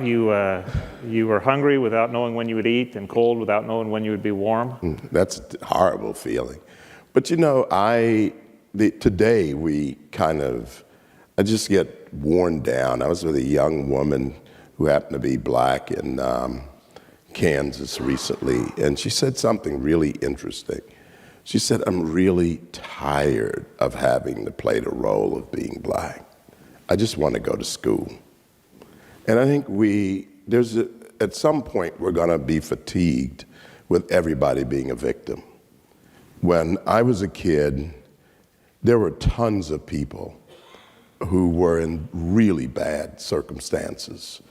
You were hungry without knowing when you would eat and cold without knowing when you would be warm. That's a horrible feeling. But today I just get worn down. I was with a young woman who happened to be black in Kansas recently, and she said something really interesting. She said, "I'm really tired of having to play the role of being black. I just want to go to school." And I think at some point, we're going to be fatigued with everybody being a victim. When I was a kid, there were tons of people who were in really bad circumstances.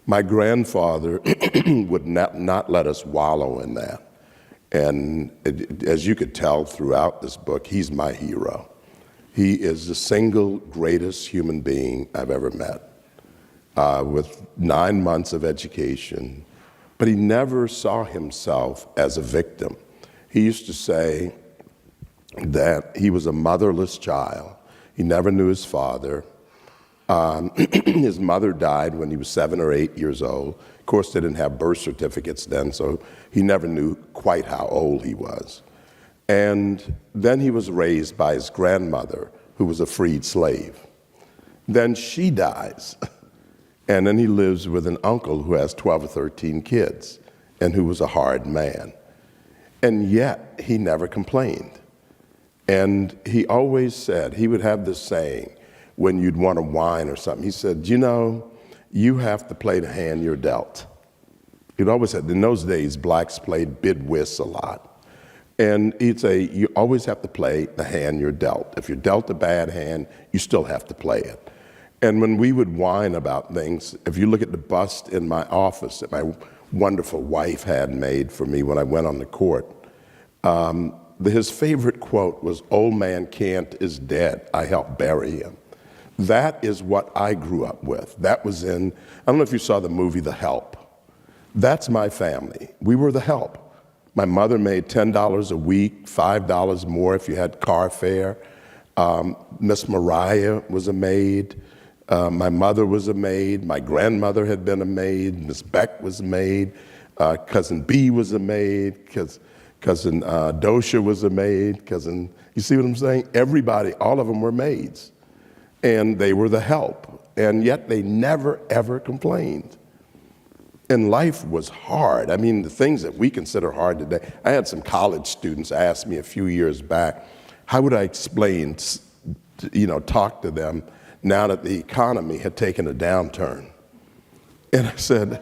My grandfather would not let us wallow in that. And as you could tell throughout this book, he's my hero. He is the single greatest human being I've ever met. With 9 months of education, but he never saw himself as a victim. He used to say that he was a motherless child. He never knew his father. His mother died when he was 7 or 8 years old. Of course, they didn't have birth certificates then, so he never knew quite how old he was. And then he was raised by his grandmother, who was a freed slave. Then she dies. And then he lives with an uncle who has 12 or 13 kids and who was a hard man. And yet he never complained. And he always said, he would have this saying when you'd want to whine or something. He said, you have to play the hand you're dealt. He'd always said, in those days, blacks played bid whist a lot. And he'd say, you always have to play the hand you're dealt. If you're dealt a bad hand, you still have to play it. And when we would whine about things, if you look at the bust in my office that my wonderful wife had made for me when I went on the court, his favorite quote was, "Old man Kant is dead, I helped bury him." That is what I grew up with. That was I don't know if you saw the movie The Help. That's my family. We were the help. My mother made $10 a week, $5 more if you had car fare. Miss Mariah was a maid. My mother was a maid. My grandmother had been a maid. Miss Beck was a maid. Cousin B was a maid. Cousin Dosha was a maid. You see what I'm saying? Everybody, all of them were maids. And they were the help. And yet they never, ever complained. And life was hard. I mean, the things that we consider hard today. I had some college students ask me a few years back, how would I explain, talk to them now that the economy had taken a downturn? And I said,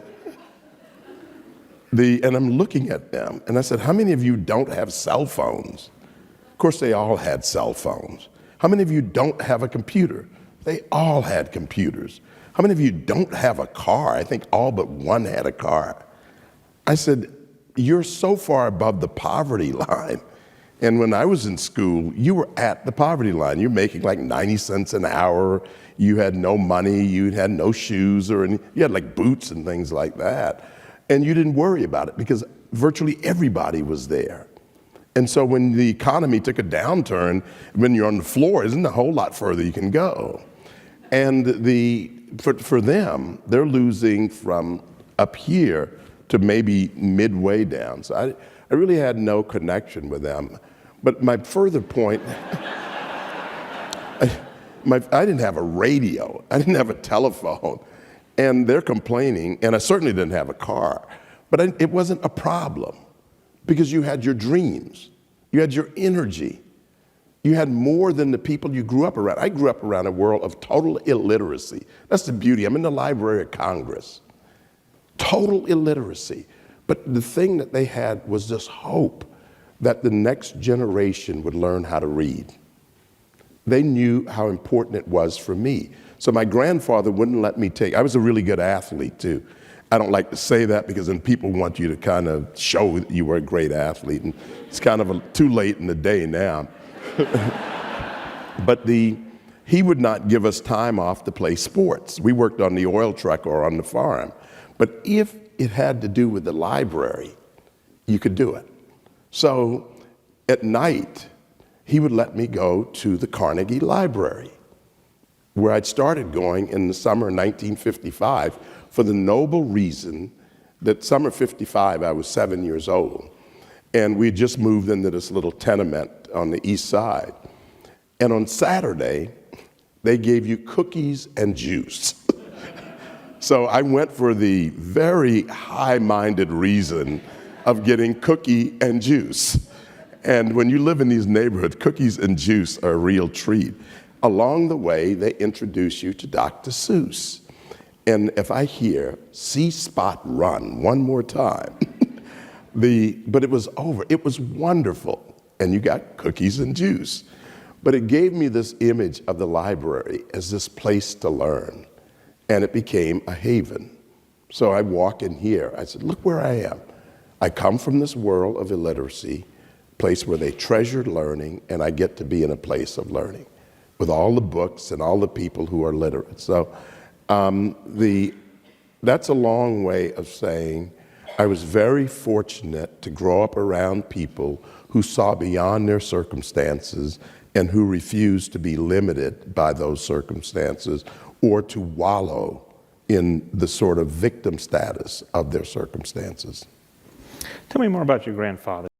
and I'm looking at them, and I said, how many of you don't have cell phones? Of course, they all had cell phones. How many of you don't have a computer? They all had computers. How many of you don't have a car? I think all but one had a car. I said, you're so far above the poverty line. And when I was in school, you were at the poverty line. You're making like 90 cents an hour. You had no money. You had no shoes you had like boots and things like that. And you didn't worry about it because virtually everybody was there. And so when the economy took a downturn, when you're on the floor, isn't a whole lot further you can go. And for them, they're losing from up here to maybe midway down. So I really had no connection with them. But my further point, I didn't have a radio. I didn't have a telephone. And they're complaining, and I certainly didn't have a car. But it wasn't a problem because you had your dreams. You had your energy. You had more than the people you grew up around. I grew up around a world of total illiteracy. That's the beauty. I'm in the Library of Congress. Total illiteracy. But the thing that they had was this hope that the next generation would learn how to read. They knew how important it was for me. So my grandfather wouldn't let me I was a really good athlete too. I don't like to say that because then people want you to kind of show that you were a great athlete, and it's kind of too late in the day now. But he would not give us time off to play sports. We worked on the oil truck or on the farm. But if it had to do with the library, you could do it. So at night, he would let me go to the Carnegie Library, where I'd started going in the summer of 1955 for the noble reason that summer 55, I was 7 years old, and we just moved into this little tenement on the east side. And on Saturday, they gave you cookies and juice. So I went for the very high-minded reason of getting cookie and juice. And when you live in these neighborhoods, cookies and juice are a real treat. Along the way, they introduce you to Dr. Seuss. And if I hear "See Spot Run" one more time, but it was over. It was wonderful. And you got cookies and juice. But it gave me this image of the library as this place to learn. And it became a haven. So I walk in here. I said, look where I am. I come from this world of illiteracy, place where they treasured learning, and I get to be in a place of learning with all the books and all the people who are literate. So that's a long way of saying I was very fortunate to grow up around people who saw beyond their circumstances and who refused to be limited by those circumstances or to wallow in the sort of victim status of their circumstances. Tell me more about your grandfather.